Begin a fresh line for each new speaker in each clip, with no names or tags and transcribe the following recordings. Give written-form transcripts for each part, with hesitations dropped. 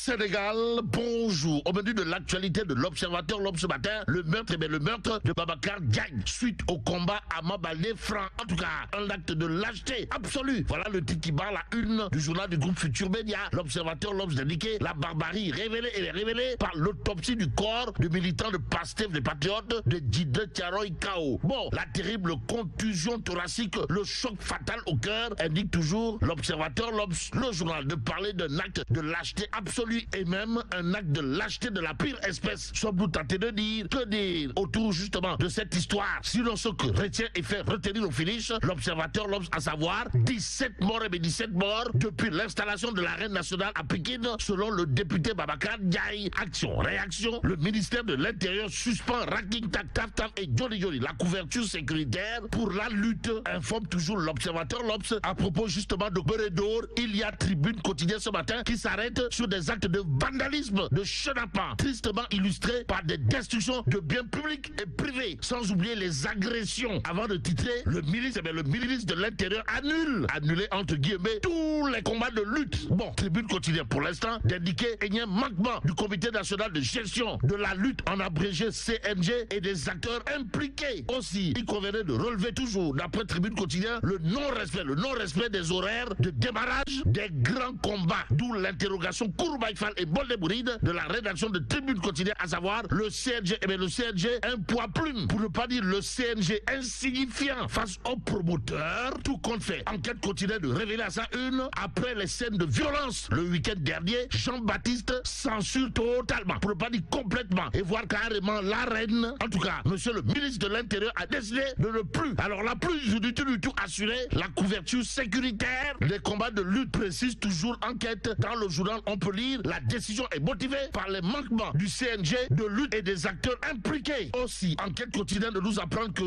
Sénégal, bonjour. Au menu de l'actualité de l'Observateur, l'Obs ce matin, le meurtre de Babacar Diagne suite au combat à Mabaldé franc. En tout cas, un acte de lâcheté absolue. Voilà le titre qui barre la une du journal du groupe Futur Média. L'Observateur, l'Obs indiqué la barbarie révélée par l'autopsie du corps du militant de Pastef des Patriotes de Djidé Thiaroye Kao. Bon, la terrible contusion thoracique, le choc fatal au cœur, indique toujours l'Observateur, l'Obs, le journal, de parler d'un acte de lâcheté absolue et même un acte de lâcheté de la pire espèce. Sommes-nous tentés de dire, que dire autour justement de cette histoire? Sinon ce que retient et fait retenir au finish l'Observateur, l'Obs, à savoir 17 morts et 17 morts depuis l'installation de l'arène nationale à Pékin, selon le député Babacar Diagne. Action, réaction, le ministère de l'Intérieur suspend Raking Tak Taf Taf et Joli Joli la couverture sécuritaire pour la lutte, informe toujours l'Observateur, l'Obs, à propos justement de Beredor. Il y a Tribune quotidienne ce matin qui s'arrête sur des actes de vandalisme, de chenapan, tristement illustrés par des destructions de biens publics et privés, sans oublier les agressions. Avant de titrer, le ministre de l'Intérieur annulé entre guillemets tous les combats de lutte. Bon, Tribune quotidienne pour l'instant d'indiquer énième manquement du Comité national de gestion de la lutte, en abrégé CNG, et des acteurs impliqués. Aussi, il convenait de relever toujours, d'après Tribune quotidien, le non-respect des horaires de démarrage des grands combats, d'où l'interrogation Kouroubaï Fall et Boldebouride de la rédaction de Tribune quotidienne, à savoir le CNG. Le CNG, un poids plume, pour ne pas dire le CNG insignifiant face aux promoteurs. Tout compte fait, enquête quotidienne de révéler à sa une, après les scènes de violence le week-end dernier, Jean-Baptiste censure totalement, pour ne pas dire complètement, et voire carrément l'arène. En tout cas, monsieur le ministre de l'Intérieur a décidé de ne plus, alors là, plus du tout assurer la couverture sécuritaire des combats de lutte. Précise toujours enquête dans le journal. On peut lire, la décision est motivée par les manquements du CNG de lutte et des acteurs impliqués. Aussi, enquête quotidienne de nous apprendre que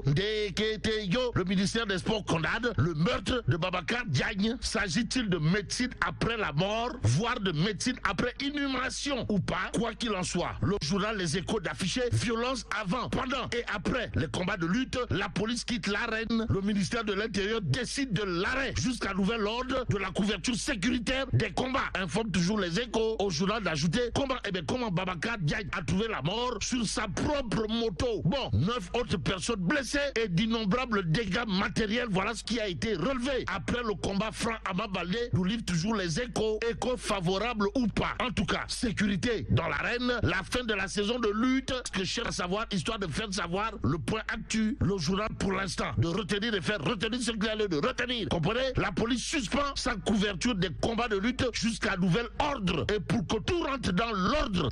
Ndeketeyo, le ministère des Sports condamne le meurtre de Babacar Diagne. S'agit-il de médecine après la mort, voire de médecine après inhumation ou pas? Quoi qu'il en soit, le journal Les Échos d'afficher violence avant, pendant et après les combats de lutte. La police quitte l'arène. Le ministère de l'Intérieur décide de l'arrêt jusqu'à nouvel ordre de la couverture sécuritaire des combats, informe toujours Les Échos. Au journal d'ajouter comment Babacar Diagne a trouvé la mort sur sa propre moto. Bon, 9 autres personnes blessées et d'innombrables dégâts matériels. Voilà ce qui a été relevé après le combat franc à Mabaldé, nous livre toujours Les Échos. Échos favorables ou pas. En tout cas, sécurité dans l'arène, la fin de la saison de lutte, ce que je cherche à savoir, histoire de faire savoir le point actu. Le journal pour l'instant de retenir et faire retenir ce qu'il y a lieu de retenir. Comprenez? La police suspend sa couverture des combats de lutte jusqu'à nouvel ordre. Et pour que tout rentre dans l'ordre,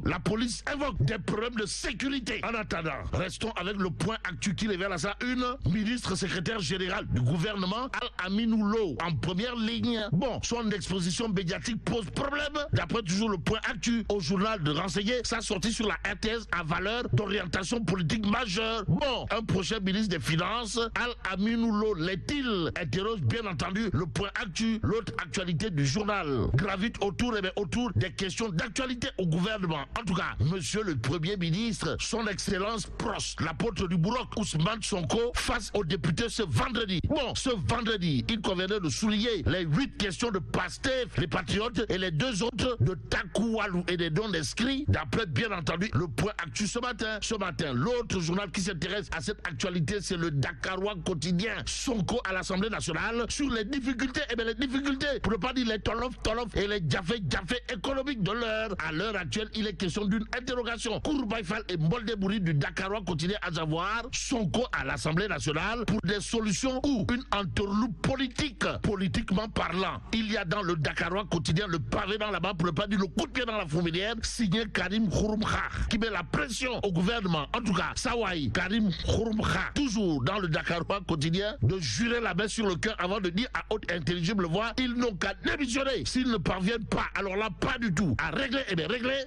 la police invoque des problèmes de sécurité. En attendant, restons avec le point actu qui révèle à sa une, ministre secrétaire général du gouvernement, Al-Aminou Lo, en première ligne. Bon, son exposition médiatique pose problème. D'après toujours le point actu au journal de renseigner, sa sortie sur la RTS à valeur d'orientation politique majeure. Bon, un prochain ministre des Finances, Al-Aminou Lo, l'est-il? Interroge bien entendu le point actu, l'autre actualité du journal. Gravite autour des questions d'actualité au gouvernement. En tout cas, monsieur le Premier ministre, son excellence proche, l'apôtre du Bourroc, Ousmane Sonko, face aux députés ce vendredi. Bon, ce vendredi, il convenait de souligner les 8 questions de Pastef, les Patriotes, et les 2 autres de Takoualou et des dons inscrits, d'après bien entendu le point actu ce matin. Ce matin, l'autre journal qui s'intéresse à cette actualité, c'est le Dakarois quotidien. Sonko à l'Assemblée nationale sur les difficultés, les difficultés, pour ne pas dire les tolof et les jafé économiques de l'heure. À l'heure actuelle, il est question d'une interrogation. Kouroubaï Fall et Boldebouride du Dakarois quotidien, à savoir Sonko à l'Assemblée nationale pour des solutions ou une entourloupe politique. Politiquement parlant, il y a dans le Dakarois quotidien le pavé dans la main, pour ne pas dire le coup de pied dans la fourmilière, signé Karim Khouroum Kha, qui met la pression au gouvernement. En tout cas, Sawaï, Karim Khouroum Kha, toujours dans le Dakarois quotidien, de jurer la main sur le cœur avant de dire à haute intelligible voix, ils n'ont qu'à démissionner s'ils ne parviennent pas, alors là, pas du tout, à régler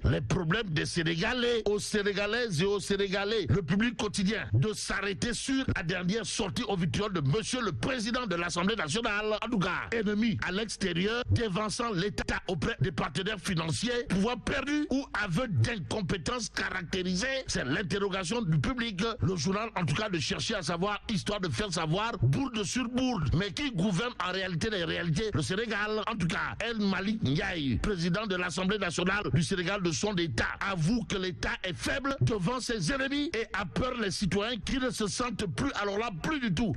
les problèmes des Sénégalais, aux Sénégalaises et aux Sénégalais. Le public quotidien de s'arrêter sur la dernière sortie au vitriol de monsieur le président de l'Assemblée nationale. En tout cas, ennemi à l'extérieur, dévançant l'État auprès des partenaires financiers, pouvoir perdu ou aveu d'incompétence caractérisée. C'est l'interrogation du public. Le journal, en tout cas, de chercher à savoir, histoire de faire savoir, bourde sur bourde. Mais qui gouverne en réalité les réalités? Le Sénégal. Sénégal. En tout cas, El Malik Ndiaye, président de l'Assemblée nationale du Sénégal de son État, avoue que l'État est faible devant ses ennemis et a peur les citoyens qui ne se sentent plus, alors là, plus du tout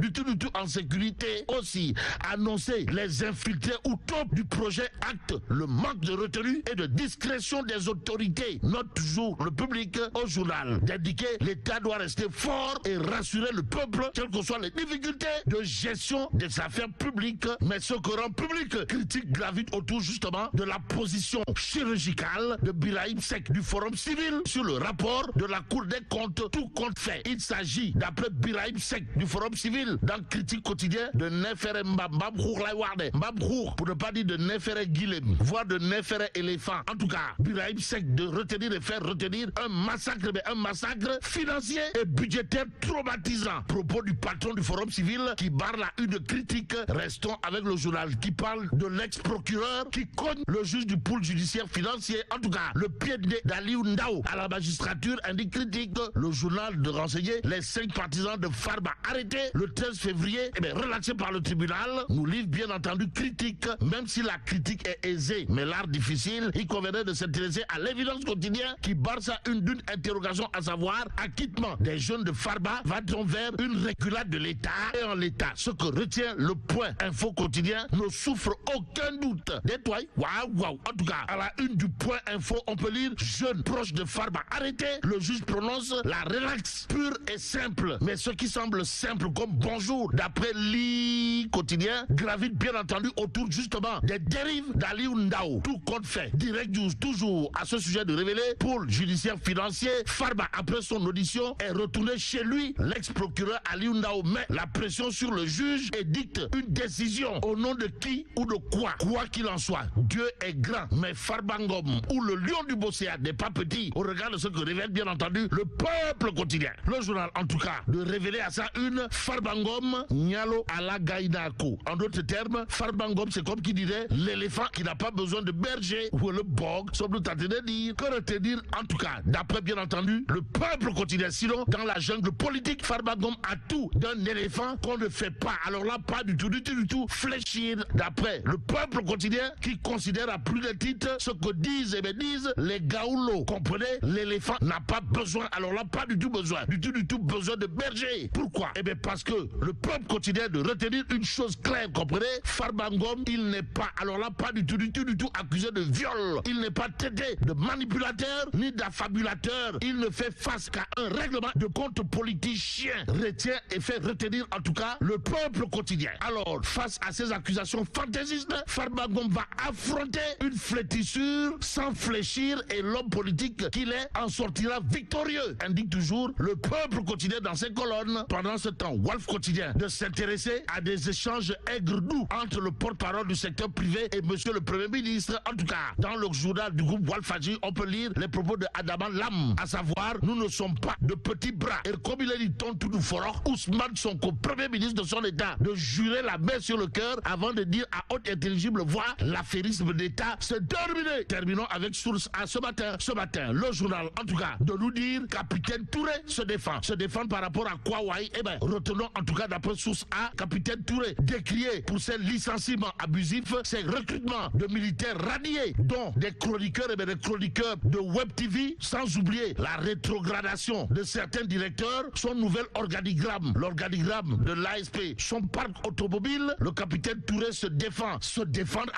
en sécurité. Aussi, annoncer les infiltrés ou top du projet acte le manque de retenue et de discrétion des autorités. Note toujours le public au journal d'indiquer l'État doit rester fort et rassurer le peuple, quelles que soient les difficultés de gestion des affaires publiques. Mais ce que rend public critique gravite autour justement de la position chirurgicale de Birahim Seck du Forum civil sur le rapport de la Cour des comptes, tout compte fait. Il s'agit, d'après Birahim Seck du Forum civil, dans Critique quotidien, de Nefere Mbabrour Laïwarde, Mbabrour, pour ne pas dire de Nefere Guilhem, voire de Nefere éléphant. En tout cas, Birahim Seck de retenir et faire retenir un massacre financier et budgétaire traumatisant. Propos du patron du Forum civil qui barre la une critique. Restons avec le journal qui parle de l'ex-procureur qui cogne le juge du pôle judiciaire financier. En tout cas, le pied de d'Aliou Ndao à la magistrature indique critique. Le journal de renseigner les 5 partisans de Farba arrêtés le 13 février, relâchés par le tribunal, nous livre bien entendu critique. Même si la critique est aisée, mais l'art difficile, il conviendrait de s'intéresser à l'évidence quotidienne qui barre sa une d'une interrogation, à savoir acquittement des jeunes de Farba va-t-on vers une reculade de l'État? Et en l'État, ce que retient le point info quotidien ne souffre aucun doute. Détoile, waouh. En tout cas, à la une du point info, on peut lire jeune proche de Farba arrêté. Le juge prononce la relaxe pure et simple. Mais ce qui semble simple comme bonjour, d'après l'I quotidien, gravite bien entendu autour justement des dérives d'Aliou Ndao. Tout compte fait. Direct News, toujours à ce sujet de révéler, pôle judiciaire financier, Farba, après son audition, est retourné chez lui. L'ex-procureur Aliou Ndao met la pression sur le juge et dicte une décision. Au nom de qui ou de quoi? Quoi qu'il en soit, Dieu est grand, mais Farba Ngom, ou le lion du Bosséa, n'est pas petit, au regard de ce que révèle bien entendu le peuple quotidien. Le journal, en tout cas, de révéler à ça une Farba Ngom Nyalo ala Gaïnako. En d'autres termes, Farba Ngom, c'est comme qui dirait l'éléphant qui n'a pas besoin de berger, ou le bog, semble tenter de dire. Que retenir, en tout cas, d'après bien entendu le peuple quotidien. Sinon, dans la jungle politique, Farba Ngom a tout d'un éléphant qu'on ne fait pas. Alors là, pas du tout fléchir. D'après le peuple quotidien qui considère à plus de titres ce que disent les gaoulos. Comprenez, l'éléphant n'a pas besoin, alors là, pas du tout besoin de berger. Pourquoi? Parce que le peuple quotidien de retenir une chose claire, comprenez, Farba Ngom, il n'est pas, alors là, pas du tout accusé de viol. Il n'est pas traité de manipulateur ni d'affabulateur. Il ne fait face qu'à un règlement de compte politicien. Retient et fait retenir en tout cas le peuple quotidien. Alors, face à ces accusations fantaisistes, Farba Ngom va affronter une flétrissure sans fléchir et l'homme politique qu'il est en sortira victorieux, indique toujours le peuple quotidien dans ses colonnes. Pendant ce temps, Walf quotidien de s'intéresser à des échanges aigres-doux entre le porte-parole du secteur privé et monsieur le Premier ministre. En tout cas, dans le journal du groupe Walfadji, on peut lire les propos de Adama Lam, à savoir, nous ne sommes pas de petits bras. Et comme il a dit Tontou Foro, Ousmane Sonko, Premier ministre de son État, de jurer la main sur le cœur avant de dire à haute intelligible voix, l'affairisme d'État, c'est terminé. Terminons avec source à ce matin. Ce matin, le journal, en tout cas, de nous dire, capitaine Touré se défend. Se défend par rapport à Kouawaï. Retenons en tout cas d'après source A, capitaine Touré, décrié pour ses licenciements abusifs, ses recrutements de militaires radiés, dont des chroniqueurs des chroniqueurs de Web TV, sans oublier la rétrogradation de certains directeurs, son nouvel organigramme, l'organigramme de l'ASP, son parc automobile. Le capitaine Touré se défend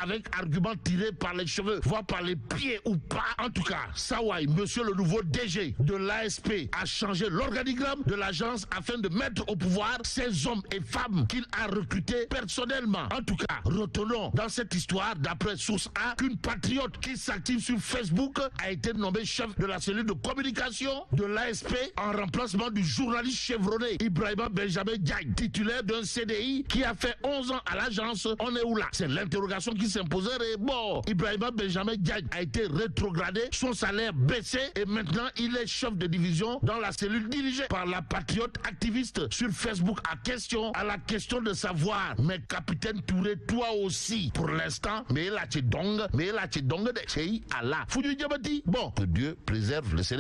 avec arguments tirés par les cheveux, voire par les pieds ou pas. En tout cas, Sawai, monsieur le nouveau DG de l'ASP, a changé l'organigramme de l'agence afin de mettre au pouvoir ces hommes et femmes qu'il a recrutés personnellement. En tout cas, retenons dans cette histoire, d'après source A, qu'une patriote qui s'active sur Facebook a été nommée chef de la cellule de communication de l'ASP en remplacement du journaliste chevronné Ibrahima Benjamin Diagne, titulaire d'un CDI qui a fait 11 ans à l'agence. On est où là? C'est l'interrogation qui s'imposait. Et bon, Ibrahima Benjamin Diagne a été rétrogradé, son salaire baissé et maintenant il est chef de division dans la cellule dirigée par la patriote activiste sur Facebook. À la question de savoir, mais capitaine Touré, toi aussi, pour l'instant, mais là tu dong de chez Allah. Bon, que Dieu préserve le Sénégal.